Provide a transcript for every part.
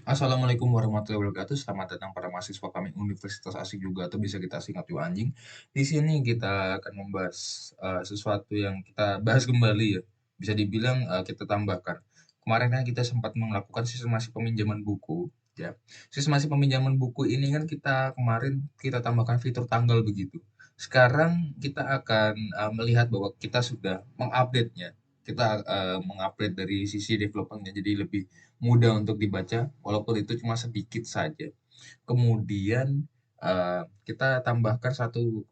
Assalamualaikum warahmatullahi wabarakatuh. Selamat datang pada mahasiswa kami Universitas Asik juga atau bisa kita singkat juga anjing. Di sini kita akan membahas sesuatu yang kita bahas kembali ya. Bisa dibilang kita tambahkan. Kemarin kan kita sempat melakukan sistemasi peminjaman buku ya. Sistemasi peminjaman buku ini kan kita tambahkan fitur tanggal begitu. Sekarang kita akan melihat bahwa kita sudah mengupdate-nya. Kita mengupdate dari sisi development-nya jadi lebih mudah untuk dibaca walaupun itu cuma sedikit saja. Kemudian kita tambahkan satu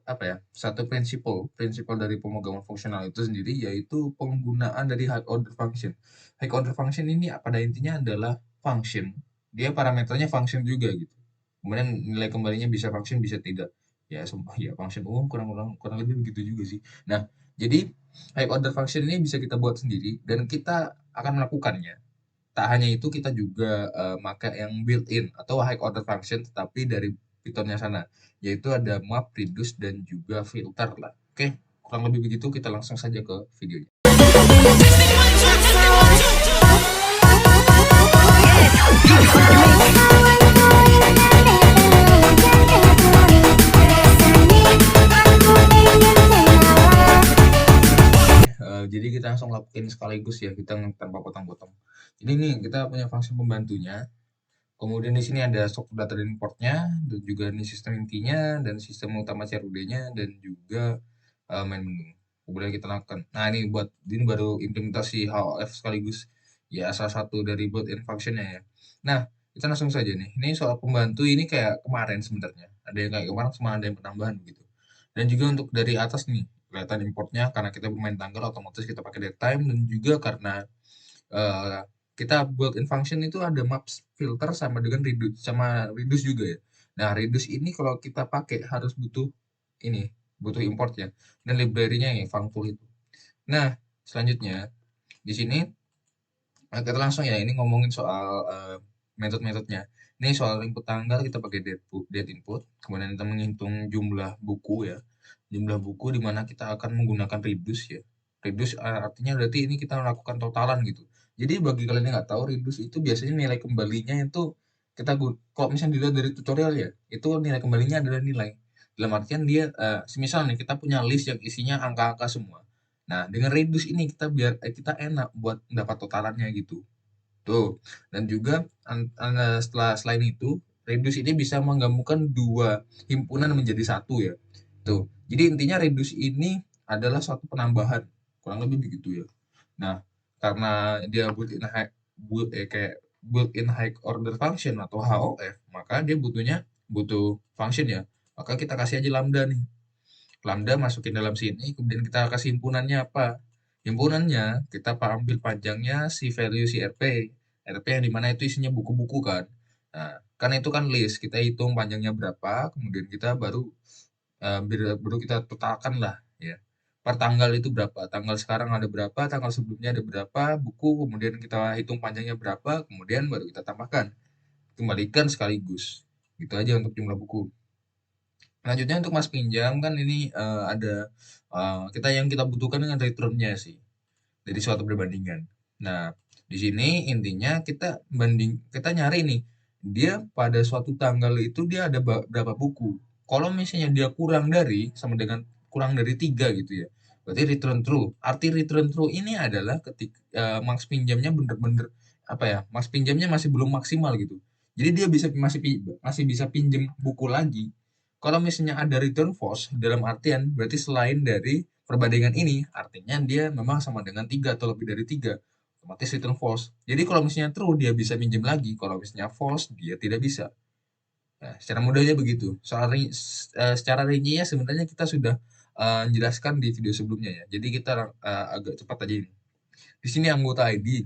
prinsipal dari pemrograman fungsional itu sendiri yaitu penggunaan dari high order function. High order function ini pada intinya adalah function. Dia parameternya function juga gitu. Kemudian nilai kembalinya bisa function bisa tidak. Ya, sumpah ya function umum kurang lebih begitu juga sih. Nah, jadi high order function ini bisa kita buat sendiri dan kita akan melakukannya. Tak hanya itu kita juga pakai yang built-in atau high order function tetapi dari Python-nya sana, yaitu ada map, reduce dan juga filter lah. Oke, kurang lebih begitu kita langsung saja ke videonya. Jadi kita langsung lakuin sekaligus ya, kita tanpa potong-potong. Jadi nih kita punya fungsi pembantunya. Kemudian di sini ada struktur data dan importnya, dan juga ini sistem intinya, dan sistem utama CRUD-nya, dan juga main menu. Kemudian kita lakukan. Nah ini baru implementasi HOF sekaligus ya salah satu dari built-in function-nya ya. Nah kita langsung saja nih. Ini soal pembantu ini kayak kemarin sebenarnya. Ada yang kayak kemarin, cuma ada yang penambahan gitu. Dan juga untuk dari atas nih kelihatan importnya karena kita bermain tanggal otomatis kita pakai datetime dan juga karena eh, kita built-in function itu ada maps filter sama reduce juga ya. Nah, reduce ini kalau kita pakai harus butuh import ya. Dan library-nya ya functool itu. Nah, selanjutnya di sini kita langsung ya ini ngomongin soal metode-metodenya. Ini soal input tanggal kita pakai date input, kemudian kita menghitung jumlah buku ya. Jumlah buku di mana kita akan menggunakan reduce ya. Reduce artinya berarti ini kita melakukan totalan gitu. Jadi bagi kalian yang nggak tahu, reduce itu biasanya nilai kembalinya itu kalau misalnya dilihat dari tutorial ya, itu nilai kembalinya adalah nilai. Dalam artian dia, semisal nih kita punya list yang isinya angka-angka semua. Nah, dengan reduce ini kita enak buat dapat totalannya gitu. Tuh. Dan juga selain itu, reduce ini bisa menggabungkan dua himpunan menjadi satu ya. Tuh. Jadi intinya reduce ini adalah suatu penambahan. Kurang lebih begitu ya. Nah, karena dia built in high order function atau HOF, maka dia butuh function ya. Maka kita kasih aja lambda nih. Lambda masukin dalam sini, kemudian kita kasih himpunannya apa? Himpunannya kita ambil panjangnya si value si RP. RP yang dimana itu isinya buku-buku kan. Nah, kan itu kan list, kita hitung panjangnya berapa, kemudian kita baru kita totalkan lah ya. Per tanggal itu berapa? Tanggal sekarang ada berapa, tanggal sebelumnya ada berapa buku, kemudian kita hitung panjangnya berapa, kemudian baru kita tambahkan. Kembalikan sekaligus. Gitu aja untuk jumlah buku. Selanjutnya untuk mas pinjam kan ini ada kita butuhkan dengan returnnya sih dari suatu perbandingan. Nah, di sini intinya kita nyari nih dia pada suatu tanggal itu dia ada berapa buku. Kalau misalnya dia kurang dari tiga gitu ya, berarti return true. Arti return true ini adalah ketika mas pinjamnya bener-bener mas pinjamnya masih belum maksimal gitu. Jadi dia masih bisa pinjam buku lagi kalau misalnya ada return false, dalam artian berarti selain dari perbandingan ini, artinya dia memang sama dengan 3 atau lebih dari 3. Otomatis return false. Jadi kalau misalnya true, dia bisa minjem lagi. Kalau misalnya false, dia tidak bisa. Nah, secara mudahnya begitu. Secara rincinya sebenarnya kita sudah jelaskan di video sebelumnya ya. Jadi kita agak cepat aja ini. Di sini anggota ID.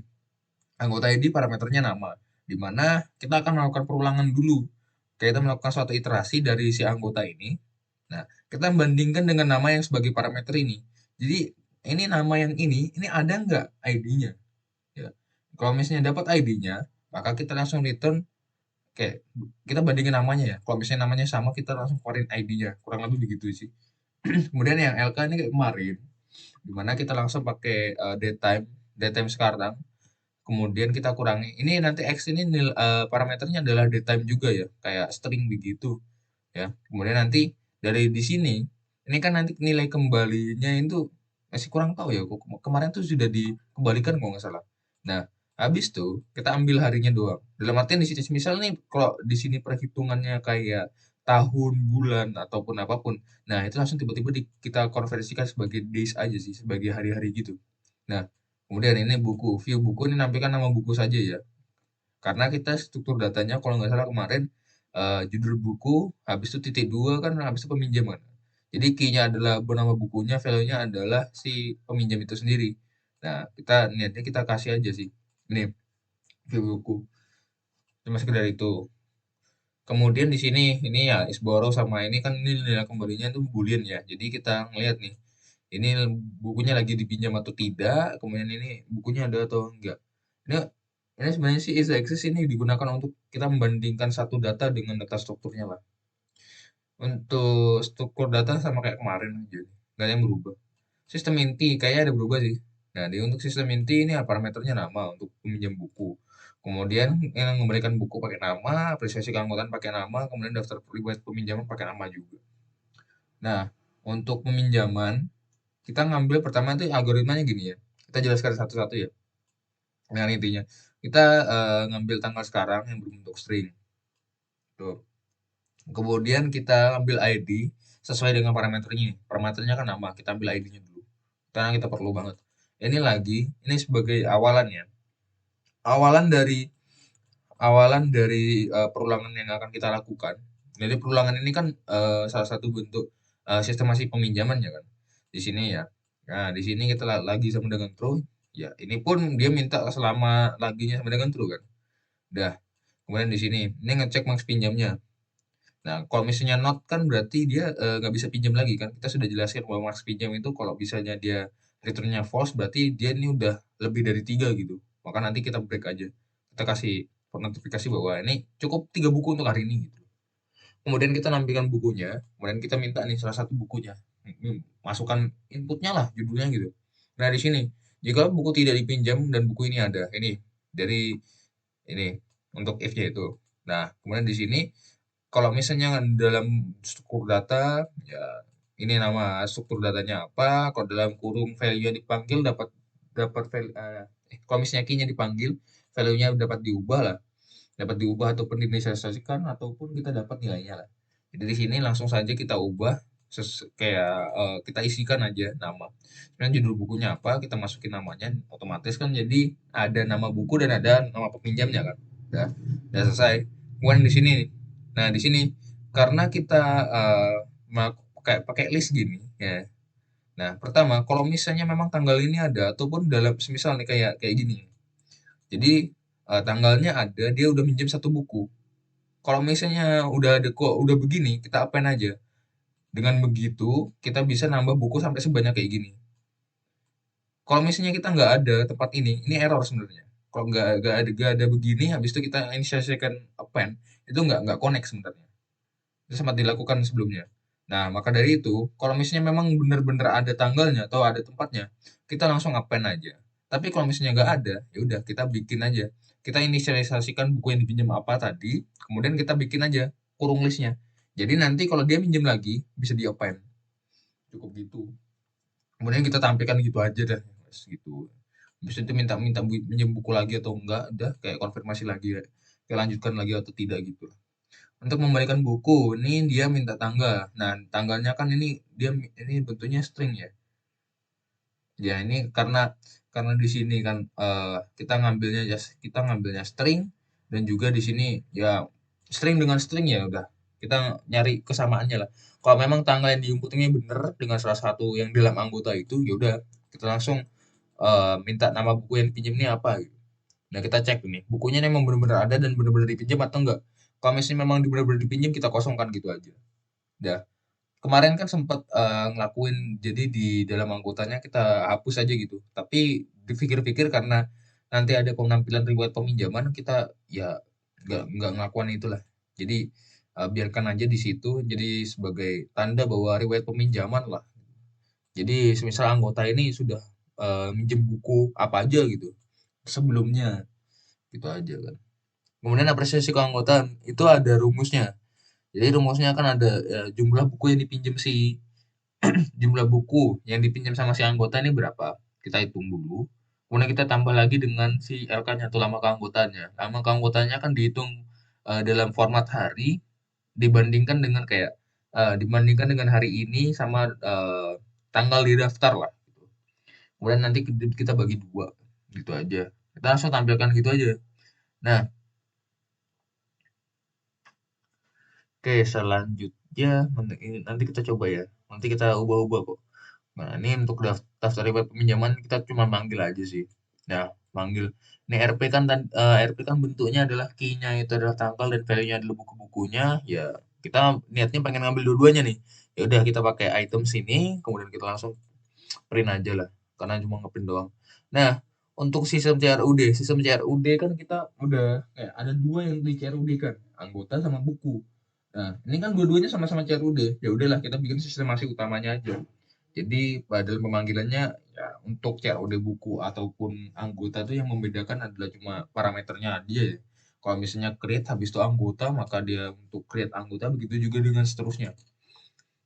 Anggota ID parameternya nama. Di mana kita akan melakukan perulangan dulu. Kita melakukan suatu iterasi dari si anggota ini. Nah, kita bandingkan dengan nama yang sebagai parameter ini. Jadi, ini nama yang ini ada nggak ID-nya? Ya. Kalau misalnya dapat ID-nya, maka kita langsung return kayak kita bandingin namanya ya. Kalau misalnya namanya sama, kita langsung keluarin ID-nya. Kurang lebih begitu sih. Kemudian yang LK ini kayak kemarin, dimana kita langsung pakai datetime sekarang. kemudian kita kurangi. Ini nanti X ini parameternya adalah daytime juga ya, kayak string begitu ya. Kemudian nanti dari di sini, ini kan nanti nilai kembalinya itu masih kurang tahu ya. Kemarin tuh sudah dikembalikan kalau nggak salah. Nah, habis tuh kita ambil harinya doang. Dalam artian di sini misal nih kalau di sini perhitungannya kayak tahun, bulan ataupun apapun. Nah, itu langsung tiba-tiba kita konversikan sebagai days aja sih, sebagai hari-hari gitu. Nah, kemudian ini buku, view buku ini nampilkan nama buku saja ya. Karena kita struktur datanya kalau nggak salah kemarin judul buku, habis itu titik dua kan, habis itu peminjaman. Jadi key-nya adalah nama bukunya, value-nya adalah si peminjam itu sendiri. Nah, kita niatnya kita kasih aja sih. Ini view buku. Cuma sekedar itu. Kemudian di sini ini ya is borrow sama ini kan ini nilai kembalinya itu boolean ya. Jadi kita ngelihat nih, ini bukunya lagi dipinjam atau tidak, kemudian ini bukunya ada atau enggak. Ini ini sebenarnya sih is access ini digunakan untuk kita membandingkan satu data dengan data strukturnya lah. Untuk struktur data sama kayak kemarin aja, nggak ada yang berubah. Sistem inti kayaknya ada berubah sih. Nah, untuk sistem inti ini ya parameternya nama untuk peminjam buku. Kemudian yang mengembalikan buku pakai nama, apresiasi keanggotaan pakai nama, kemudian daftar riwayat peminjaman pakai nama juga. Nah, untuk peminjaman kita ngambil pertama itu algoritmanya gini ya. Kita jelaskan satu-satu ya. Nah, intinya kita ngambil tanggal sekarang yang berbentuk string. Tuh. Kemudian kita ambil ID sesuai dengan parameternya. Parameternya kan nama, kita ambil ID-nya dulu. Karena kita perlu banget. Ini sebagai awalan ya. Awalan dari perulangan yang akan kita lakukan. Jadi perulangan ini kan salah satu bentuk sistemasi peminjaman ya kan. Di sini ya. Nah, di sini kita lagi sama dengan true. Ya, ini pun dia minta selama laginya sama dengan true kan. Udah. Kemudian di sini, ini ngecek max pinjamnya. Nah, kalau misalnya not kan berarti dia nggak bisa pinjam lagi kan. Kita sudah jelaskan bahwa max pinjam itu kalau misalnya dia returnnya false berarti dia ini udah lebih dari 3 gitu. Maka nanti kita break aja. Kita kasih notifikasi bahwa ini cukup 3 buku untuk hari ini gitu. Kemudian kita nampilkan bukunya, kemudian kita minta nih salah satu bukunya. Masukkan inputnya lah judulnya gitu. Nah, di sini jika buku tidak dipinjam dan buku ini ada, ini dari ini untuk if-nya itu. Nah, kemudian di sini kalau misalnya dalam struktur data, ya ini nama struktur datanya apa, kalau dalam kurung value-nya dipanggil dapat dapat value, kalau misalnya key-nya dipanggil, value-nya dapat diubah ataupun dinisialisasikan ataupun kita dapat nilainya lah. Jadi di sini langsung saja kita ubah kayak kita isikan aja nama. Sebenarnya judul bukunya apa, kita masukin namanya, otomatis kan jadi ada nama buku dan ada nama peminjamnya kan. Udah selesai. Kemudian di sini, nah di sini karena kita pakai pakai list gini ya. Nah pertama kalau misalnya memang tanggal ini ada ataupun dalam semisal nih kayak kayak gini. Jadi tanggalnya ada, dia udah minjem satu buku. Kalau misalnya udah ada kok udah begini, kita append aja. Dengan begitu, kita bisa nambah buku sampai sebanyak kayak gini. Kalau misalnya kita nggak ada tempat ini error sebenarnya. Kalau nggak ada begini, habis itu kita inisiasikan append, itu nggak connect sebenarnya. Itu sempat dilakukan sebelumnya. Nah, maka dari itu, kalau misalnya memang benar-benar ada tanggalnya atau ada tempatnya, kita langsung append aja. Tapi kalau misalnya nggak ada, ya udah kita bikin aja. Kita inisialisasikan buku yang dipinjam apa tadi, kemudian kita bikin aja kurung listnya. Jadi nanti kalau dia minjem lagi, bisa di append. Cukup gitu. Kemudian kita tampilkan gitu aja dah, Mas, gitu. Habis itu minta minjem buku lagi atau enggak, udah kayak konfirmasi lagi ya. Kita lanjutkan lagi atau tidak gitu. Untuk membalikan buku, ini dia minta tanggal. Nah, tanggalnya kan ini bentuknya string ya. Ya, ini karena di sini kan kita ngambilnya string dan juga di sini ya string dengan string ya udah. Kita nyari kesamaannya lah. Kalau memang tanggal yang diinput ini benar dengan salah satu yang dalam anggota itu, ya udah kita langsung minta nama buku yang dipinjam ini apa gitu. Nah, kita cek ini, bukunya memang benar-benar ada dan benar-benar dipinjam atau enggak. Kalau misalnya memang benar-benar dipinjam, kita kosongkan gitu aja. Udah. Kemarin kan sempat ngelakuin, jadi di dalam anggotanya kita hapus aja gitu. Tapi dipikir-pikir karena nanti ada penampilan riwayat peminjaman, kita ya nggak ngelakuin itulah. Jadi biarkan aja di situ, jadi sebagai tanda bahwa riwayat peminjaman lah. Jadi semisal anggota ini sudah minjem buku apa aja gitu. sebelumnya. Gitu aja kan. Kemudian apresiasi keanggotaan itu ada rumusnya. Jadi rumusnya kan ada ya, jumlah buku yang dipinjam jumlah buku yang dipinjam sama si anggota ini berapa? Kita hitung dulu. Kemudian kita tambah lagi dengan si LK-nya atau lama keanggotaannya. Lama keanggotaannya kan dihitung dalam format hari dibandingkan dengan hari ini sama tanggal di daftar lah. Kemudian nanti kita bagi dua, gitu aja. Kita langsung tampilkan gitu aja. Nah, oke, selanjutnya nanti kita coba ya. Nanti kita ubah-ubah kok. Nah, ini untuk daftar riwayat peminjaman kita cuma manggil aja sih. Nah, manggil. Ini RP kan bentuknya adalah key-nya itu adalah tanggal dan value-nya adalah buku-bukunya. Ya, kita niatnya pengen ngambil dua-duanya nih. Ya udah kita pakai item sini, kemudian kita langsung print aja lah. Karena cuma ngeprint doang. Nah, untuk sistem CRUD kan kita udah kayak ada dua yang di CRUD kan, anggota sama buku. Nah, ini kan dua-duanya sama-sama CRUD. Ya udahlah kita bikin sistemasi utamanya aja. Jadi pada pemanggilannya ya untuk CROD buku ataupun anggota itu yang membedakan adalah cuma parameternya dia ya. Kalau misalnya create habis itu anggota, maka dia untuk create anggota begitu juga dengan seterusnya.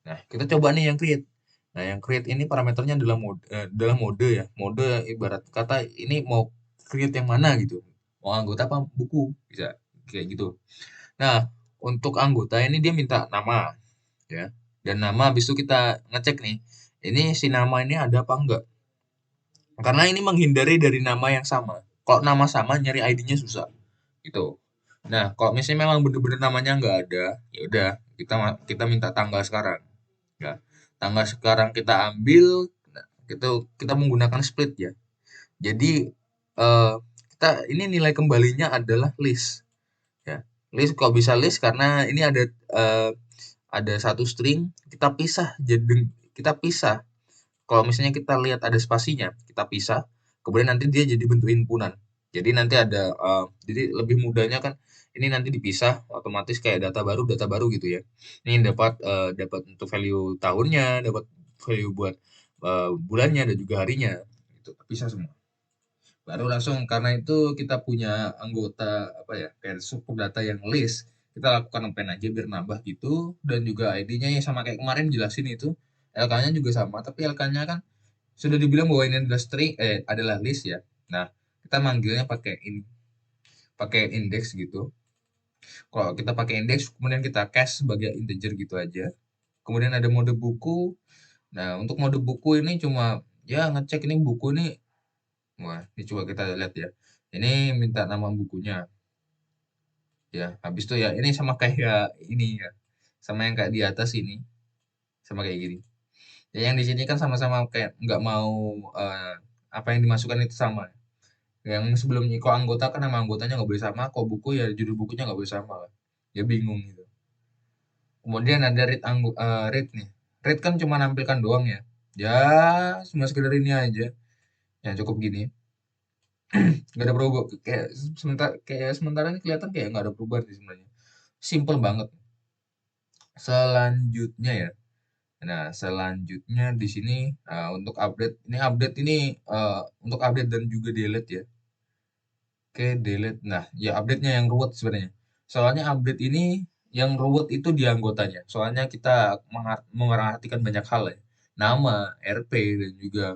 Nah, kita coba nih yang create. Nah, yang create ini parameternya dalam mode ya. Mode ibarat kata ini mau create yang mana gitu. Mau anggota apa buku bisa kayak gitu. Nah, untuk anggota ini dia minta nama ya. Dan nama habis itu kita ngecek nih. Ini si nama ini ada apa enggak? Karena ini menghindari dari nama yang sama. Kalau nama sama nyari ID-nya susah. Gitu. Nah, kalau misalnya memang bener-bener namanya nggak ada, ya udah kita minta tanggal sekarang. Ya. Tanggal sekarang kita ambil, nah, kita menggunakan split ya. Jadi eh, kita ini nilai kembalinya adalah list. Ya. List kok bisa list karena ini eh, ada satu string kita pisah kalau misalnya kita lihat ada spasinya, kita pisah, kemudian nanti dia jadi bentuk himpunan. Jadi nanti jadi lebih mudahnya kan ini nanti dipisah, otomatis kayak data baru gitu ya. Ini dapat untuk value tahunnya, dapat value buat bulannya dan juga harinya. Itu pisah semua. Baru langsung karena itu kita punya anggota apa ya kayak support data yang list, kita lakukan append aja biar nambah gitu dan juga ID-nya ya sama kayak kemarin jelasin itu LK-nya juga sama tapi LK-nya kan sudah dibilang bahwa ini adalah list ya. Nah, kita manggilnya pakai index gitu. Kalau kita pakai index kemudian kita cache sebagai integer gitu aja. Kemudian ada mode buku. Nah, untuk mode buku ini cuma ya ngecek ini buku ini. Wah, ini coba kita lihat ya. Ini minta nama bukunya. Ya, habis itu ya ini sama kayak ini ya. Sama yang kayak di atas ini. Sama kayak gini. Ya, yang di sini kan sama-sama kayak nggak mau apa yang dimasukkan itu sama. Yang sebelumnya kok anggota kan nama anggotanya nggak boleh sama, kok buku ya judul bukunya nggak boleh sama lah. Dia bingung gitu. Kemudian ada read nih. Read kan cuma nampilkan doang ya. Ya, cuma sekedar ini aja. Ya cukup gini. Nggak ada perubahan. Kayak sementara ini kelihatan kayak nggak ada perubahan sih sebenarnya. Simple banget. Selanjutnya ya. Nah, selanjutnya di sini untuk untuk update dan juga delete ya. Oke, delete. Nah, ya update-nya yang ruwet sebenarnya. Soalnya update ini yang ruwet itu di anggotanya. Soalnya kita memerhatikan banyak hal ya. Nama, RP, dan juga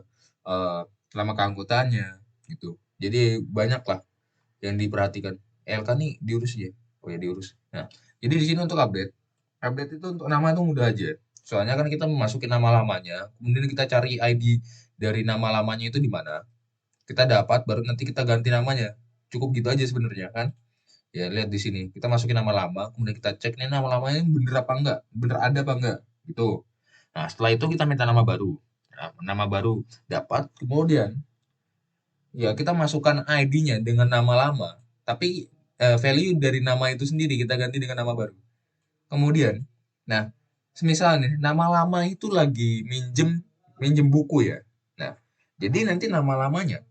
eh, lama keanggotaannya gitu. Jadi banyak lah yang diperhatikan. LK nih diurus ya. Oh ya diurus. Nah, jadi di sini untuk update. Update itu untuk nama itu mudah aja. Soalnya kan kita memasukin nama lamanya, kemudian kita cari ID dari nama lamanya itu di mana. Kita dapat, baru nanti kita ganti namanya. Cukup gitu aja sebenarnya kan. Ya lihat di sini, kita masukin nama lama, kemudian kita cek nih nama lamanya bener apa enggak, bener ada apa enggak, gitu. Nah setelah itu kita minta nama baru. Nah, nama baru dapat, kemudian ya kita masukkan ID-nya dengan nama lama, tapi value dari nama itu sendiri kita ganti dengan nama baru. Kemudian, nah, semisal nih nama lama itu lagi minjem minjem buku ya. Nah, jadi nanti nama lamanya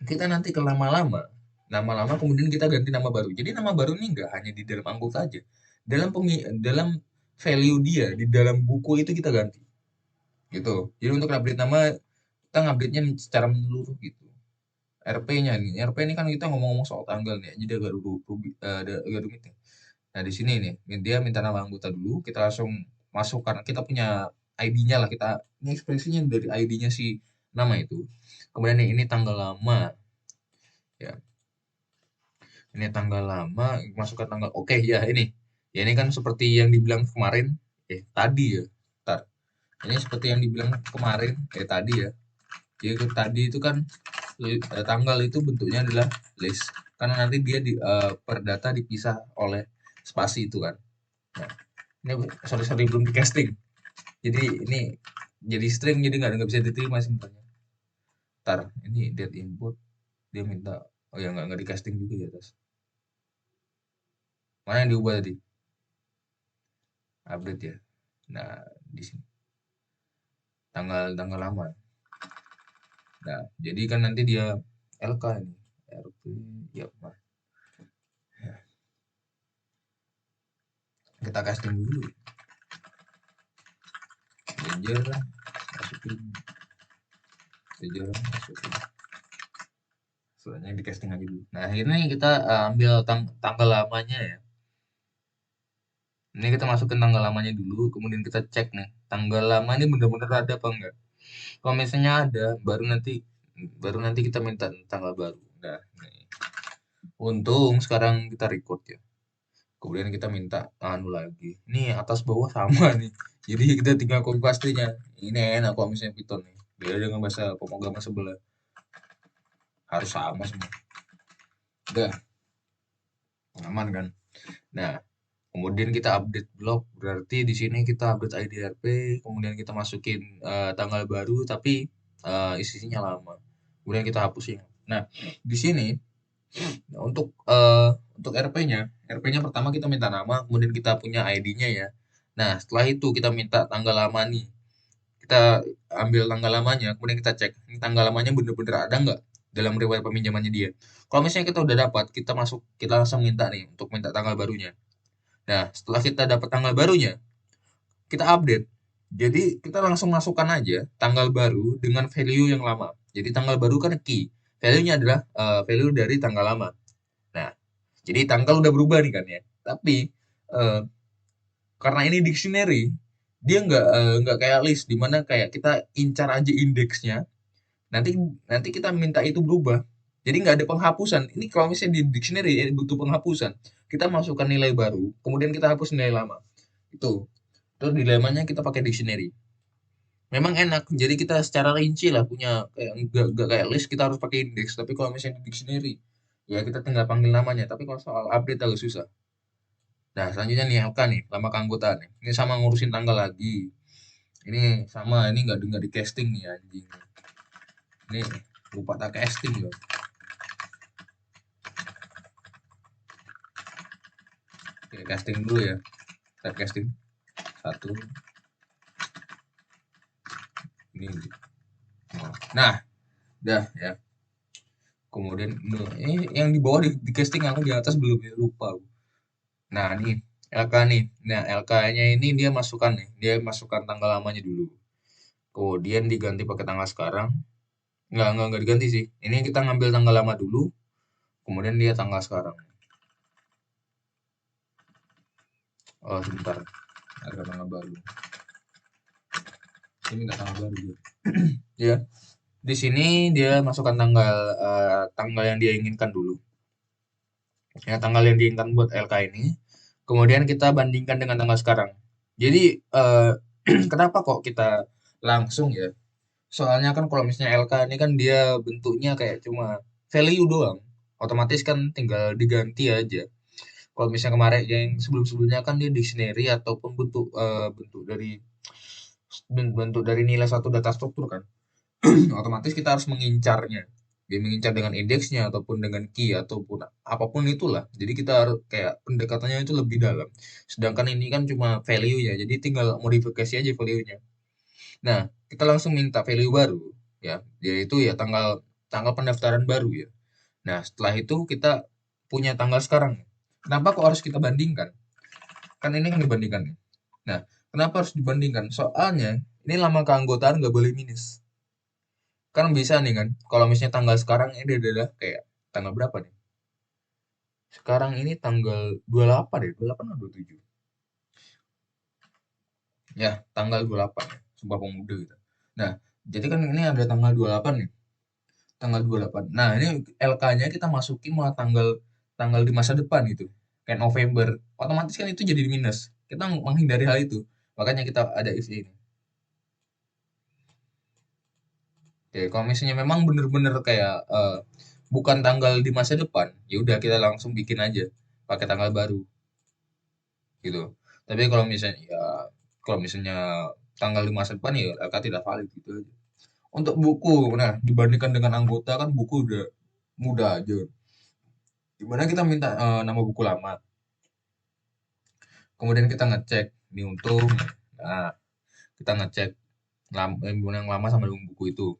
kita nanti ke lama-lama nama lama kemudian kita ganti nama baru jadi nama baru ini nggak hanya di dalam anggota aja dalam value dia di dalam buku itu kita ganti gitu jadi untuk update nama kita ngupdate nya secara menyeluruh gitu RP-nya nih. RP ini kan kita ngomong-ngomong soal tanggal nih, jadi agak dulu agak rumit nih. Nah, di sini nih, dia minta nama anggota dulu, kita langsung masukkan, kita punya ID-nya lah, kita ini ekspresinya dari ID-nya si nama itu. Kemudian ini tanggal lama, ya. Ini tanggal lama, masukkan tanggal. Oke, ya ini. Ya ini kan seperti yang dibilang kemarin, tadi ya. Ntar. Ini seperti yang dibilang kemarin, tadi ya. Jadi tadi itu kan tanggal itu bentuknya adalah list. Karena nanti dia per data dipisah oleh spasi itu kan. Nah, ini sorry belum di casting. Jadi ini jadi string, jadi nggak bisa diterima sebenarnya. Ntar ini date input dia minta, oh ya nggak di casting juga di atas. Mana yang diubah tadi? Update ya. Nah, di sini tanggal tanggal lama. Nah, jadi kan nanti dia LK ini. RP ya, nah, kita casting dulu. Ranger masukin, Ranger masukin. Soalnya di casting aja dulu. Nah, akhirnya kita ambil tanggal lamanya ya. Ini kita masukin tanggal lamanya dulu, kemudian kita cek nih, tanggal lama ini benar-benar ada apa enggak. Kalau misalnya ada, baru nanti kita minta tanggal baru. Nah, nih. Untung sekarang kita record ya. Kemudian kita minta anu lagi. Ini atas bawah sama nih. Jadi kita tinggal copy paste-nya. Ini enak kalau misalnya Python nih. Beda dengan bahasa pemrograman sebelah. Harus sama semua. Udah, aman kan? Nah, kemudian kita update blok, berarti di sini kita update ID RP, kemudian kita masukin tanggal baru, tapi isinya lama. Kemudian kita hapusin. Nah, di sini untuk RP-nya pertama kita minta nama, kemudian kita punya ID-nya ya. Nah, setelah itu kita minta tanggal lama nih. Kita ambil tanggal lamanya, kemudian kita cek ini tanggal lamanya bener-bener ada nggak dalam riwayat peminjamannya dia. Kalau misalnya kita udah dapat, kita langsung minta nih untuk minta tanggal barunya. Nah, setelah kita dapat tanggal barunya, kita update. Jadi, kita langsung masukkan aja tanggal baru dengan value yang lama. Jadi, tanggal baru kan key. Value-nya adalah value dari tanggal lama. Nah, jadi tanggal udah berubah nih kan ya. Tapi, eh, karena ini dictionary, dia nggak kayak list, dimana kayak kita incar aja indeksnya, nanti nanti kita minta itu berubah. Jadi nggak ada penghapusan. Ini kalau misalnya di dictionary butuh penghapusan. Kita masukkan nilai baru, kemudian kita hapus nilai lama. Itu. Terus dilemanya kita pakai dictionary. Memang enak, jadi kita secara rinci lah punya kayak nggak kayak list kita harus pakai indeks. Tapi kalau misalnya di dictionary, ya kita tinggal panggil namanya. Tapi kalau soal update agak susah. Nah, selanjutnya nih LK nih, lama keanggotaan nih. Ini sama ngurusin tanggal lagi. Ini sama, ini nggak di casting nih anjing. Ini lupa tak casting loh. Oke, casting dulu ya. Tab casting. Satu. Ini. Nah, udah ya. Kemudian ini yang di bawah di casting, aku di atas belum ya, lupa. Nah, nih LK nih. Nah, LK-nya ini dia masukkan nih. Dia masukkan tanggal lamanya dulu. Kemudian diganti pakai tanggal sekarang. Nggak diganti sih. Ini kita ngambil tanggal lama dulu. Kemudian dia tanggal sekarang. Oh, sebentar. Ada tanggal baru. Ini nggak tanggal baru ya. Ya. Di sini dia masukkan tanggal yang dia inginkan dulu. Ya, tanggal yang diinginkan buat LK ini. Kemudian kita bandingkan dengan tanggal sekarang. Jadi, kenapa kok kita langsung ya? Soalnya kan kalau misalnya LK ini kan dia bentuknya kayak cuma value doang. Otomatis kan tinggal diganti aja. Kalau misalnya kemarin yang sebelum-sebelumnya kan dia dictionary ataupun bentuk dari nilai satu data struktur kan. Otomatis kita harus mengincarnya. Dia mengincar dengan indeksnya ataupun dengan key ataupun apapun itulah. Jadi kita harus kayak pendekatannya itu lebih dalam. Sedangkan ini kan cuma value ya. Jadi tinggal modifikasi aja value-nya. Nah, kita langsung minta value baru ya, yaitu ya tanggal tanggal pendaftaran baru ya. Nah, setelah itu kita punya tanggal sekarang. Kenapa kok harus kita bandingkan? Kan ini kan dibandingkan nih. Nah, kenapa harus dibandingkan? Soalnya ini lama keanggotaan nggak boleh minus. Kan bisa nih kan, kalau misalnya tanggal sekarang ini adalah kayak tanggal berapa nih? Sekarang ini tanggal 28 ya, 28 atau 27? Ya, tanggal 28 ya, Sumpah Pemuda gitu. Nah, jadi kan ini ada tanggal 28 nih, tanggal 28. Nah, ini LK-nya kita masukin malah tanggal tanggal di masa depan gitu. Kayak November. Otomatis kan itu jadi minus. Kita menghindari hal itu. Makanya kita ada if ini. Oke, kalau misalnya memang bener-bener kayak bukan tanggal di masa depan, ya udah kita langsung bikin aja pakai tanggal baru gitu. Tapi kalau misalnya tanggal di masa depan ya LK tidak valid gitu aja. Untuk buku, nah dibandingkan dengan anggota kan buku udah mudah aja. Dimana kita minta nama buku lama, kemudian kita ngecek ini untung, nah kita ngecek yang lama sama dengan buku itu.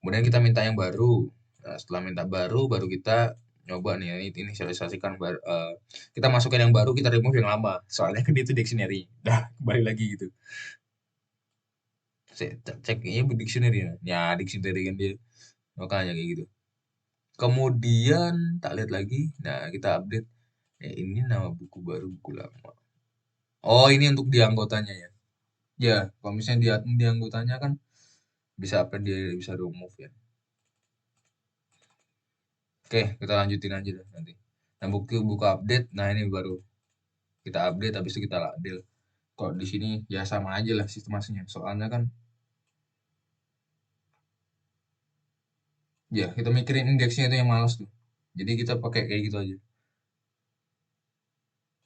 Kemudian kita minta yang baru. Nah, setelah minta baru, baru kita nyoba nih, ini inisialisasikan kita masukin yang baru, kita remove yang lama. Soalnya kan itu dictionary. Dah, kembali lagi gitu. Cek ini dictionary ya. Ya, dictionary kan dia. Makanya kayak gitu. Kemudian tak lihat lagi. Nah, kita update. Ini nama buku baru, buku lama. Oh, ini untuk di anggotanya ya. Ya, kalau misalnya di anggotanya kan bisa apa dia bisa remove ya. Oke, kita lanjutin aja deh nanti. Nah, buku buku update. Nah, ini baru kita update habis itu kita label. Kok di sini ya sama aja lah sistemasinya. Soalnya kan ya kita mikirin indeksnya itu yang malas tuh. Jadi kita pakai kayak gitu aja.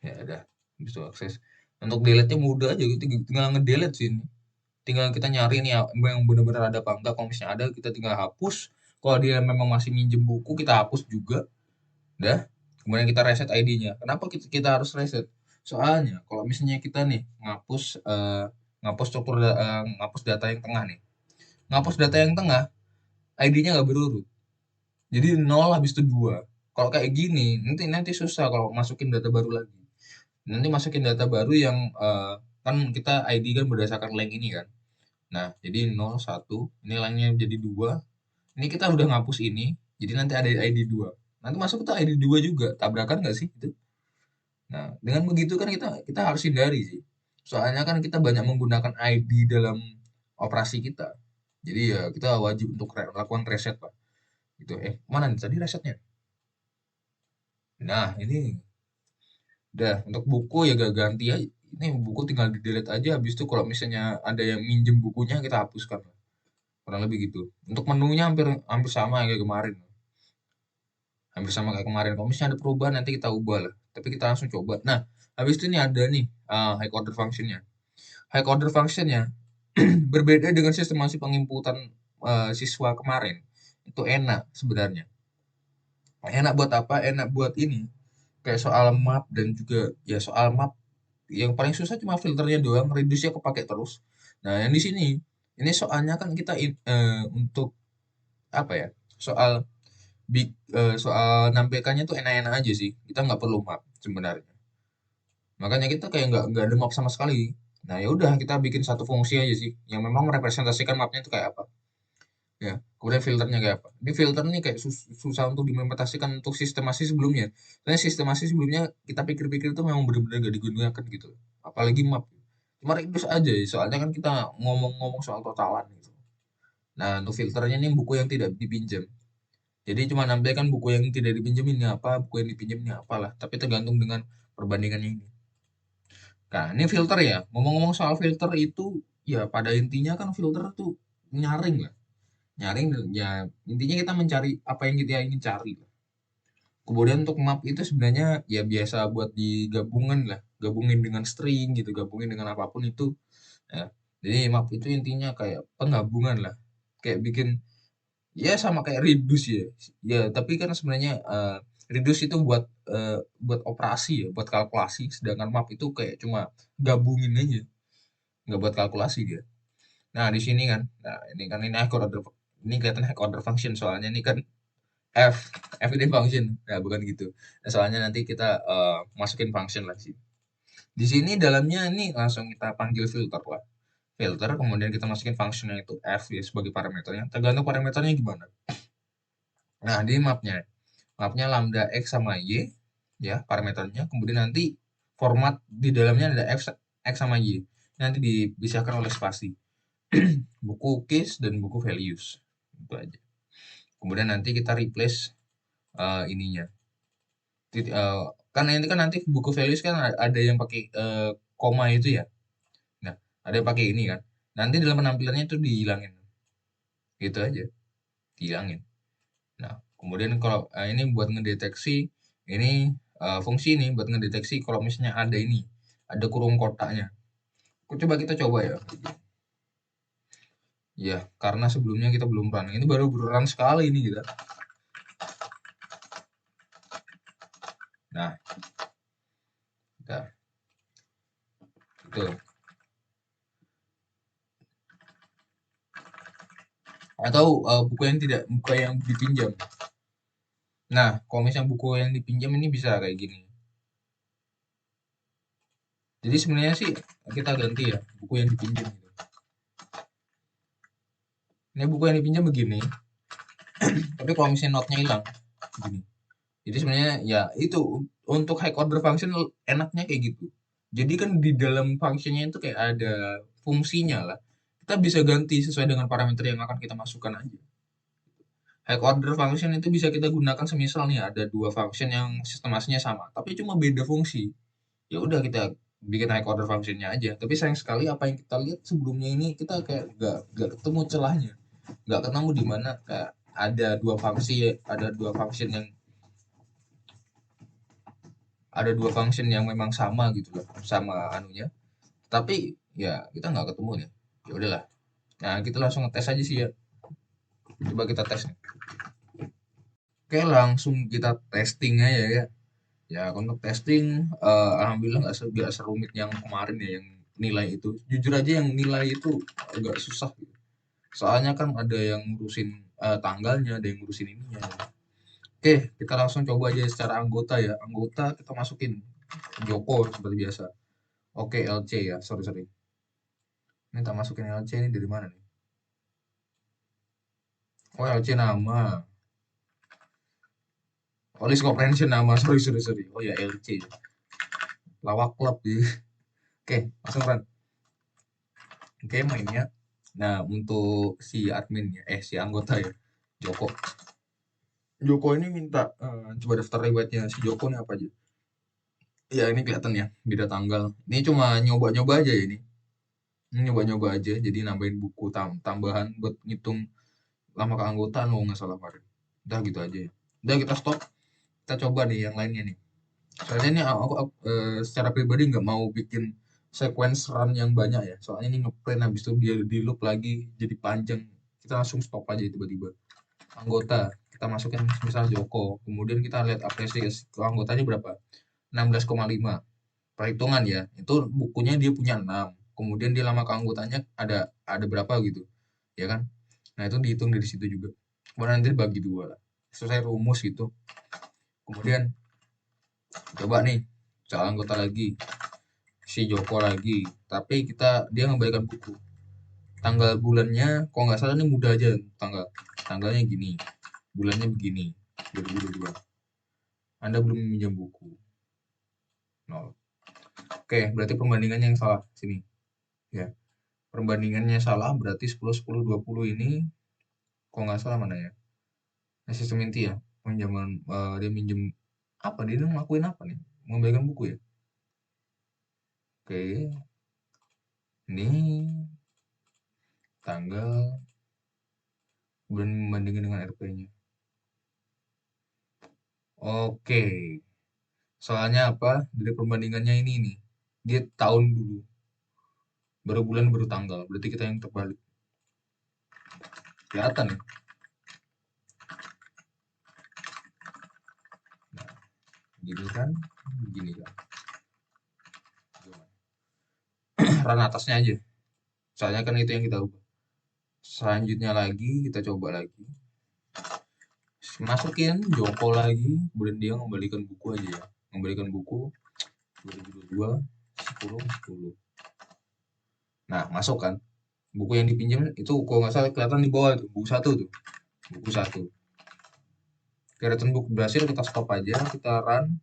Ya udah, bisa akses. Untuk delete-nya mudah aja, kita tinggal ngedelete sih ini. Tinggal kita nyari nih yang benar-benar ada apa enggak. Kalau misalnya ada, kita tinggal hapus. Kalau dia memang masih minjem buku, kita hapus juga. Dah. Kemudian kita reset ID-nya. Kenapa kita harus reset? Soalnya kalau misalnya kita nih ngapus data yang tengah nih. Ngapus data yang tengah, ID-nya nggak berurut. Jadi 0 habis itu 2. Kalau kayak gini, nanti nanti susah kalau masukin data baru lagi. Nanti masukin data baru yang kan kita ID kan berdasarkan link ini kan. Nah, jadi 0 1, ini lainnya jadi 2. Ini kita udah ngapus ini, jadi nanti ada ID 2. Nanti masuk ke ID 2 juga. Tabrakan nggak sih itu? Nah, dengan begitu kan kita kita harus hindari sih. Soalnya kan kita banyak menggunakan ID dalam operasi kita. Jadi ya kita wajib untuk melakukan reset, Pak. Gitu. Mana nih tadi resetnya? Nah, ini udah untuk buku ya gak ganti aja. Ini buku tinggal di delete aja. Habis itu kalau misalnya ada yang minjem bukunya kita hapuskan. Kurang lebih gitu. Untuk menunya hampir hampir sama kayak kemarin. Hampir sama kayak kemarin. Kalau misalnya ada perubahan nanti kita ubah lah. Tapi kita langsung coba. Nah, habis itu ini ada nih high order functionnya. High order functionnya berbeda dengan sistemasi penginputan siswa kemarin. Itu enak sebenarnya. Enak buat apa? Enak buat ini. Kayak soal map dan juga ya soal map yang paling susah cuma filternya doang, reduce-nya kepake terus. Nah, yang di sini ini soalnya kan kita untuk apa ya? Soal soal nampilkannya tuh enak-enak aja sih. Kita nggak perlu map sebenarnya. Makanya kita kayak nggak ada map sama sekali. Nah, ya udah kita bikin satu fungsi aja sih yang memang merepresentasikan mapnya itu kayak apa. Ya, kemudian filternya kayak apa. Ini filter nih kayak susah untuk diimplementasikan untuk sistemasi sebelumnya. Karena sistemasi sebelumnya kita pikir-pikir itu memang benar-benar gak digunakan gitu. Apalagi map. Cuma reduce aja ya, soalnya kan kita ngomong-ngomong soal totalan gitu. Nah, untuk filternya nih buku yang tidak dipinjam. Jadi cuma nampilkan buku yang tidak dipinjam ini apa, buku yang dipinjam ini apalah. Tapi tergantung dengan perbandingannya ini. Nah, ini filter ya. Ngomong-ngomong soal filter itu, ya pada intinya kan filter tuh nyaring lah. Nyaring ya intinya kita mencari apa yang kita ingin cari. Kemudian untuk map itu sebenarnya ya biasa buat digabungin lah, gabungin dengan string gitu, gabungin dengan apapun itu. Ya. Jadi map itu intinya kayak penggabungan lah, kayak bikin ya sama kayak reduce ya. Ya tapi kan sebenarnya reduce itu buat operasi ya, buat kalkulasi. Sedangkan map itu kayak cuma gabungin aja, nggak buat kalkulasi dia. Nah di sini kan, nah ini high order, ini kelihatan high order function soalnya ini kan F, everyday function. Nah, bukan gitu. Nah, soalnya nanti kita masukin function lah sih. Di sini dalamnya ini langsung kita panggil filter lah. filter, kemudian kita masukin functionnya itu f ya sebagai parameternya, tergantung parameternya gimana. Nah, di mapnya lambda x sama y ya parameternya, kemudian nanti format di dalamnya ada x sama y, nanti dipisahkan oleh spasi. Buku case dan buku values, itu aja. Kemudian nanti kita replace ininya. Kan ini kan nanti buku values kan ada yang pakai koma itu ya. Nah, ada yang pakai ini kan. Nanti dalam penampilannya itu dihilangin. Gitu aja, dihilangin. Nah, kemudian kalau ini buat ngedeteksi ini fungsi ini buat ngedeteksi kalau misalnya ada ini, ada kurung kotaknya. Coba kita coba ya. Ya, karena sebelumnya kita belum run. Ini baru run sekali ini kita. Nah, kita itu. Atau buku yang dipinjam. Nah, kalau misalnya buku yang dipinjam ini bisa kayak gini. Jadi sebenarnya sih kita ganti ya buku yang dipinjam gitu. Ini buku yang dipinjam begini, tapi kalau misalnya notnya hilang, gini. Jadi sebenarnya ya itu untuk high order function enaknya kayak gitu. Jadi kan di dalam functionnya itu kayak ada fungsinya lah. Kita bisa ganti sesuai dengan parameter yang akan kita masukkan aja. High order function itu bisa kita gunakan semisal nih ada dua function yang sistem aslinya sama, tapi cuma beda fungsi. Ya udah kita bikin high order functionnya aja. Tapi sayang sekali apa yang kita lihat sebelumnya ini kita kayak nggak ketemu celahnya, nggak ketemu di mana kayak ada dua function yang memang sama gitu loh, sama anunya, tapi ya kita nggak ketemu ya. Ya udahlah, nah kita langsung ngetes aja sih ya. Coba kita tes nih. Oke, langsung kita testing aja ya. Ya untuk testing alhamdulillah nggak serumit yang kemarin ya, yang nilai itu jujur aja yang nilai itu agak susah gitu. Soalnya kan ada yang ngurusin tanggalnya, ada yang ngurusin ininya. Oke, kita langsung coba aja secara anggota ya. Anggota kita masukin Joko seperti biasa. Oke, LC ya. Sorry, sorry. Ini tak masukin LC ini dari mana nih? Oh, LC nama. Oh, list comprehension nama. Sorry, sorry, sorry. Oh ya, LC. Lawak klub ya. Oke, langsung run. Oke, mainnya. Nah, untuk si admin ya, si anggota ya, Joko. Joko ini minta coba daftar riwayatnya si Joko nih apa aja. Ya, ini kelihatan ya, beda tanggal. Ini cuma nyoba-nyoba aja ya ini. Ini nyoba-nyoba aja, jadi nambahin buku tambahan buat ngitung lama keanggotaan lo nggak salah kemarin. Udah gitu aja ya. Udah kita stop. Kita coba nih yang lainnya nih. Soalnya ini aku, secara pribadi nggak mau bikin sequence run yang banyak ya. Soalnya ini ngeprint habis itu dia di loop lagi jadi panjang. Kita langsung stop aja tiba-tiba. Anggota kita masukin misalnya Joko. Kemudian kita lihat apresiasi ke anggotanya berapa? 16,5. Perhitungan ya. Itu bukunya dia punya 6. Kemudian dia lama keanggotaannya ada berapa gitu. Ya kan? Nah, itu dihitung dari situ juga. Kemudian nanti bagi dua lah. Selesai rumus gitu. Kemudian coba nih soal anggota lagi, si Joko lagi, tapi dia ngembalikan buku, tanggal bulannya kalau nggak salah ini mudah aja, tanggalnya gini, bulannya begini, 2022. Anda belum meminjam buku, nol. Oke, berarti perbandingannya yang salah sini ya. Perbandingannya salah berarti 10 10 20 ini kalau nggak salah mana ya, sistem inti ya, pinjaman dia minjem apa, dia ngelakuin apa nih, mengembalikan buku ya. Oke, ini tanggal, kemudian membandingkan dengan RP-nya. Oke, soalnya apa? Dari perbandingannya ini nih, dia tahun dulu, baru bulan baru tanggal, berarti kita yang terbalik. Kelihatan ya? Nah, gini kan, begini kan. Run atasnya aja, soalnya kan itu yang kita ubah. Selanjutnya lagi, kita coba lagi. Masukin Joko lagi, kemudian dia mengembalikan buku aja ya. Mengembalikan buku 2022, 10, 10. Nah, masuk kan. Buku yang dipinjam itu kalau nggak salah kelihatan di bawah itu, buku satu tuh. Buku satu. Kelihatan buku berhasil, kita stop aja, kita run.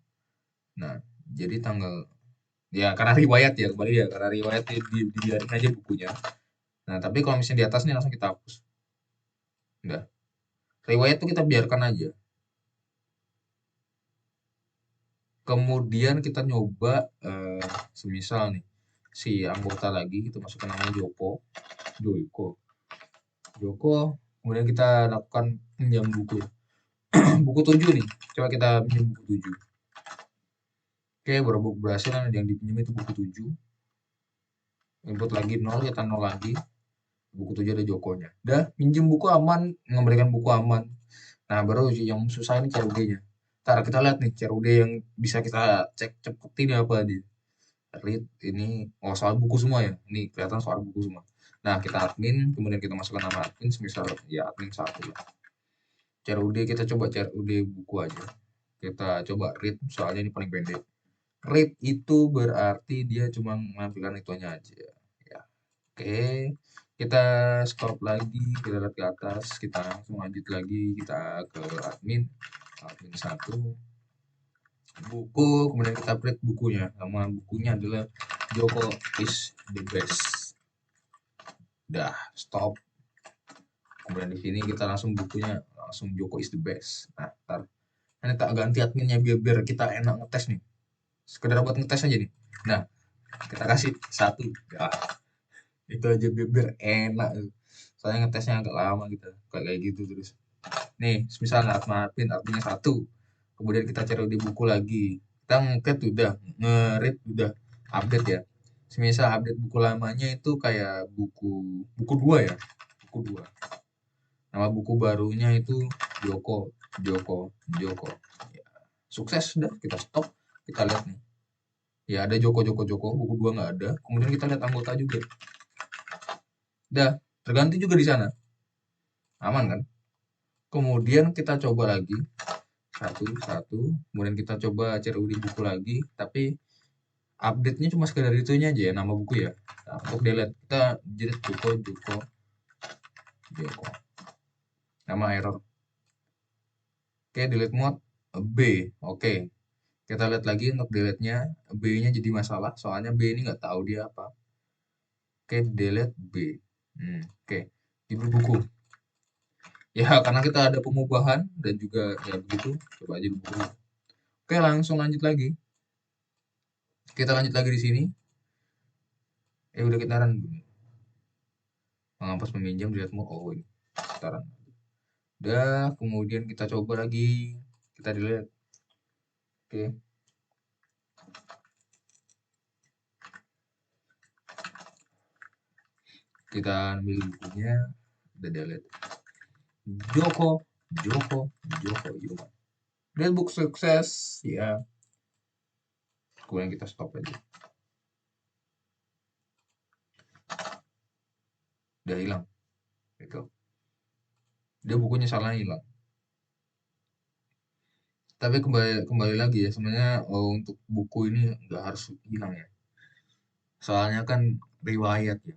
Nah, jadi tanggal ya karena riwayat ya kembali ya karena riwayat dibiarin aja bukunya. Nah, tapi kalau misalnya di atas nih langsung kita hapus. Udah. Riwayat tuh kita biarkan aja. Kemudian kita nyoba semisal nih si anggota lagi kita masukkan nama Joko, Joko. Kemudian kita lakukan pinjam buku. Buku 7 nih. Coba kita pinjam buku 7. Oke, buku berhasil kan yang dipinjam itu buku 7. Input lagi 0, kita 0 lagi. Buku 7 ada Jokonya. Udah, pinjam buku aman, memberikan buku aman. Nah, baru yang susah ini CRUD-nya. Ntar kita lihat nih CRUD yang bisa kita cek cepetin apa dia. Read ini soal buku semua ya. Ini kelihatan soal buku semua. Nah, kita admin, kemudian kita masukkan nama admin, misal ya admin 1 lah. CRUD kita coba CRUD buku aja. Kita coba read, soalnya ini paling pendek. Read itu berarti dia cuma mengambilkan itunya aja. Ya. Oke, kita stop lagi, kita lihat ke atas, kita langsung lanjut lagi, kita ke admin 1, buku, kemudian kita print bukunya. Nama bukunya adalah Joko is the best. Udah, stop. Kemudian di sini kita langsung bukunya, langsung Joko is the best. Nah, ntar ini tak ganti adminnya biar kita enak ngetes nih. Sekedar buat ngetes aja nih. Nah, kita kasih 1. Ya, itu aja biar enak. Soalnya ngetesnya agak lama gitu. Kayak gitu terus. Nih, misalnya adminnya 1. Kemudian kita cari di buku lagi. Kita nge-create udah, nge-read udah, update ya. Semisal update buku lamanya itu kayak buku 2 ya. Buku 2. Nama buku barunya itu Joko, Joko, Joko. Ya, sukses sudah, kita stop. Kita lihat nih. Ya ada Joko, Joko, Joko, buku 2 nggak ada. Kemudian kita lihat anggota juga. Udah, terganti juga di sana. Aman kan? Kemudian kita coba lagi. Satu. Kemudian kita coba cari di buku lagi. Tapi update-nya cuma sekedar itunya aja ya, nama buku ya. Nah, untuk delete, kita delete Joko, Joko, Joko. Nama error. Oke, delete mode B. Oke. Kita lihat lagi untuk delete-nya. B-nya jadi masalah. Soalnya B ini nggak tahu dia apa. Oke, delete B. Oke. Judul buku. Ya, karena kita ada pengubahan dan juga ya begitu. Coba aja buku. Oke, langsung lanjut lagi. Kita lanjut lagi di sini. Udah kita run. Menghapus peminjam dilihat mode. Oh, ini. Kita run. Udah, kemudian kita coba lagi. Kita delete. Oke. Kita ambil bukunya. Udah delete. Joko, Joko, Joko. Delete book sukses. Ya. Kemudian kita stop aja. Udah hilang. Gitu. Dia bukunya salah hilang. Tapi kembali lagi ya sebenarnya untuk buku ini nggak harus hilang ya. Soalnya kan riwayat ya.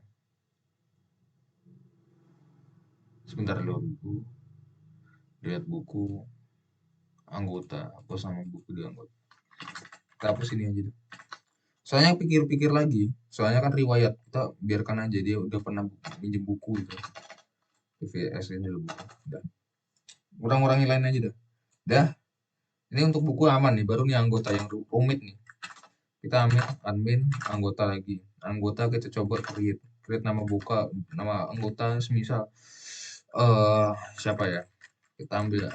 Sebentar dulu buku, lihat buku anggota, apa sama buku di anggota. Kita hapus ini aja deh. Soalnya pikir-pikir lagi, soalnya kan riwayat kita biarkan aja dia udah pernah pinjam buku itu. PVS ini dulu buku. Udah. Kurang-kurangin lain aja dah. Dah. Ini untuk buku aman nih, baru nih anggota yang rumit nih. Kita ambil admin anggota lagi. Anggota kita coba create nama nama anggota semisal siapa ya? Kita ambil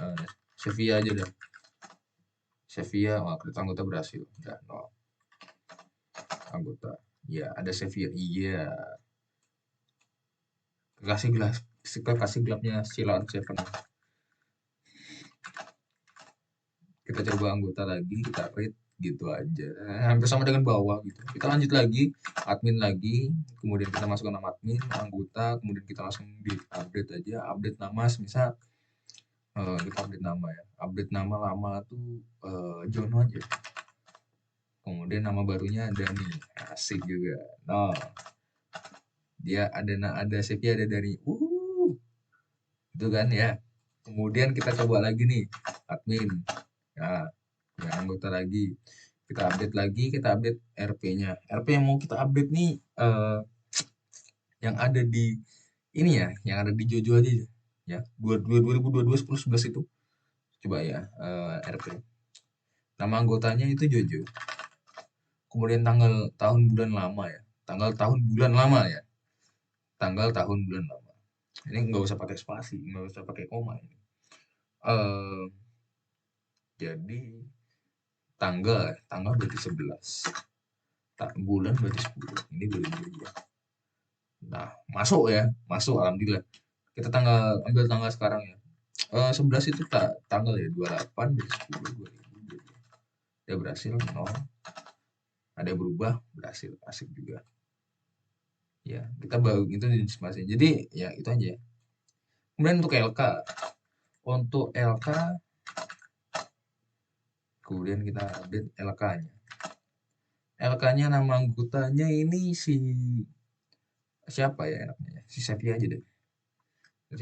Sevilla aja dah. Sevilla, create anggota berhasil. Udah, nol. Anggota. Ya, ada Sevilla. Iya. Kasih gelapnya Silan Seven. Kita coba anggota lagi, kita create gitu aja, hampir sama dengan bawah gitu. Kita lanjut lagi, admin lagi, kemudian kita masukkan nama admin, anggota, kemudian kita langsung di update aja, update nama misal kita update nama ya, update nama lama tuh Jono aja, kemudian nama barunya Dani, asik juga. Nah, Dia ada Sepi ada Dani. Itu kan ya. Kemudian kita coba lagi nih, admin. Ya, yang anggota lagi. Kita update RP-nya. RP yang mau kita update nih yang ada di ini ya, yang ada di Jojo aja ya. 2022 10 11 itu. Coba ya, RP. Nama anggotanya itu Jojo. Kemudian tanggal tahun bulan lama ya. Tanggal tahun bulan lama ya. Tanggal tahun bulan lama. Ini nggak usah pakai spasi, nggak usah pakai koma ini. Eh jadi tanggal berarti 11. Bulan berarti 10. Ini bulan Juli. Nah, masuk alhamdulillah. Kita ambil tanggal sekarang ya. 11 itu tanggal ya 28 berarti 10 2020. Dia berhasil nol. Ada berubah berhasil asik juga. Ya, kita baru itu di masih. Jadi ya itu aja ya. Kemudian untuk LK kemudian kita update LK-nya. LK-nya nama anggotanya ini siapa ya enaknya? Si Sepia aja deh. Jadi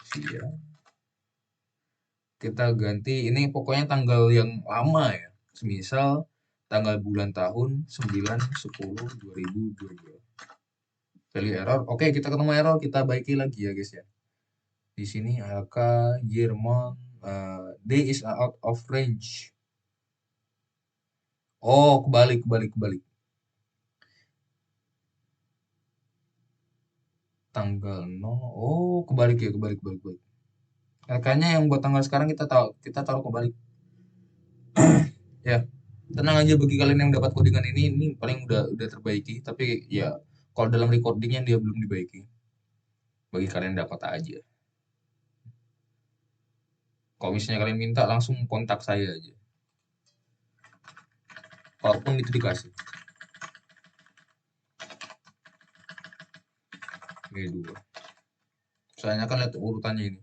Sepia. Kita ganti ini pokoknya tanggal yang lama ya. Semisal tanggal bulan tahun 9 10 2022. Value error. Oke, kita ketemu error, kita baiki lagi ya guys ya. Di sini LK year month D is out of range. Oh, kebalik. Tanggal 0. Oh, kebalik ya, kebalik. LK-nya yang buat tanggal sekarang kita taruh kebalik. Ya, tenang aja bagi kalian yang dapat codingan ini paling udah terbaiki, tapi ya kalau dalam recordingnya dia belum dibaiki. Bagi kalian dapat aja. Kalau misalnya kalian minta langsung kontak saya aja. Walaupun itu dikasih. Ini 2. Soalnya kan lihat urutannya ini.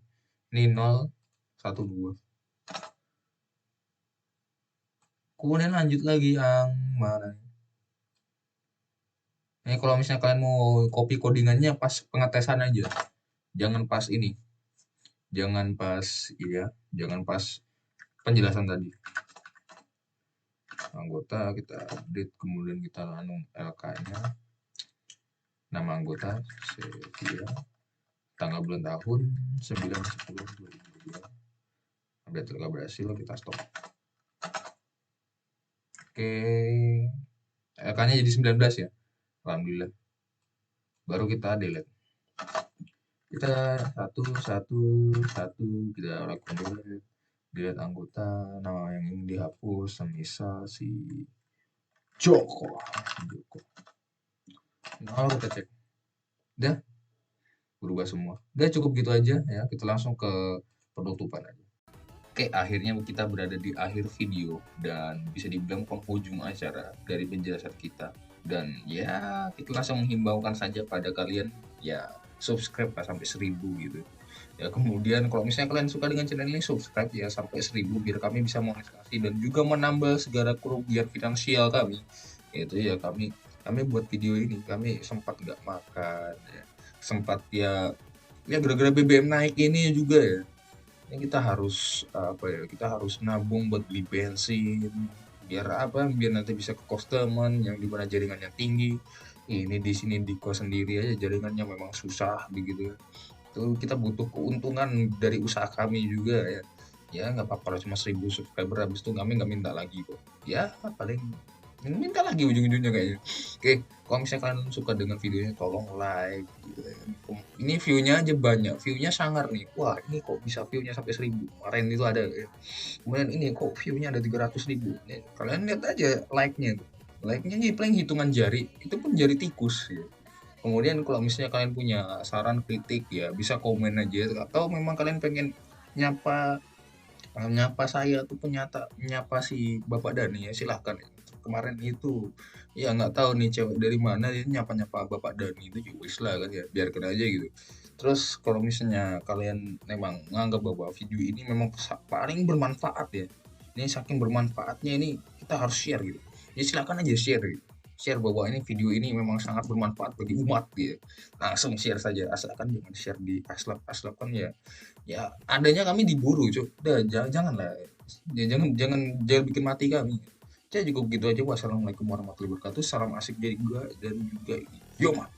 Ini 0 1 2. Kemudian lanjut lagi yang mana? Ini kalau misalnya kalian mau copy codingannya pas pengetesan aja. Jangan pas ini. Jangan pas penjelasan tadi. Anggota kita update, kemudian kita lanung LK-nya. Nama anggota Setia. Tanggal bulan tahun 9 10 2022. Update LK berhasil, kita stop. Oke. LK-nya jadi 19 ya. Alhamdulillah. Baru kita delete. Kita satu kita lakukan delete anggota, nama yang ingin dihapus semisal si Joko. Nah, kita cek. Udah berubah semua. Udah cukup gitu aja ya. Kita langsung ke penutupan aja. Oke, akhirnya kita berada di akhir video dan bisa dibilang penghujung acara dari penjelasan kita. Dan ya, kita langsung menghimbaukan saja pada kalian ya subscribe lah sampai 1000 gitu. Ya kemudian kalau misalnya kalian suka dengan channel ini, subscribe ya sampai 1000 biar kami bisa monetisasi dan juga menambah segala kerugian finansial kami. Itu ya kami buat video ini kami sempat nggak makan ya. Sempat ya gara-gara BBM naik ini juga ya. Ini kita harus kita harus nabung buat beli bensin biar nanti bisa ke kos teman yang dimana jaringannya tinggi. Ini di sini di kos sendiri aja jaringannya memang susah begitu. Itu kita butuh keuntungan dari usaha kami juga ya nggak apa-apa cuma 1000 subscriber, habis itu kami nggak minta lagi kok ya, paling minta lagi ujung-ujungnya kayaknya. Oke, kalau misalnya kalian suka dengan videonya tolong like gitu ya. Ini view-nya aja banyak, view-nya sangar nih. Wah, ini kok bisa view-nya sampai 1000. Kemarin itu ada ya. Kemudian ini kok view-nya ada 300.000. Ya, kalian lihat aja like-nya tuh. Like-nya nih paling hitungan jari, itu pun jari tikus ya. Kemudian kalau misalnya kalian punya saran kritik ya bisa komen aja, atau memang kalian pengen nyapa nyapa saya tuh nyapa si Bapak Dani ya silahkan ya. Kemarin itu ya nggak tahu nih cewek dari mana dia nyapa Bapak Dani itu juga lah kan ya, biarkan aja gitu. Terus kalau misalnya kalian memang menganggap bahwa video ini memang paling bermanfaat ya, ini saking bermanfaatnya ini kita harus share gitu, ya silakan aja share gitu. share bahwa ini video ini memang sangat bermanfaat bagi umat gitu. Langsung share saja, asalkan jangan share di aslab. Aslab kan ya, ya adanya kami diburu, Cuk. Udah janganlah. Ya, jangan bikin mati kami. Saya juga begitu aja. Wassalamualaikum warahmatullahi wabarakatuh. Salam asik dari gua dan juga Yoma.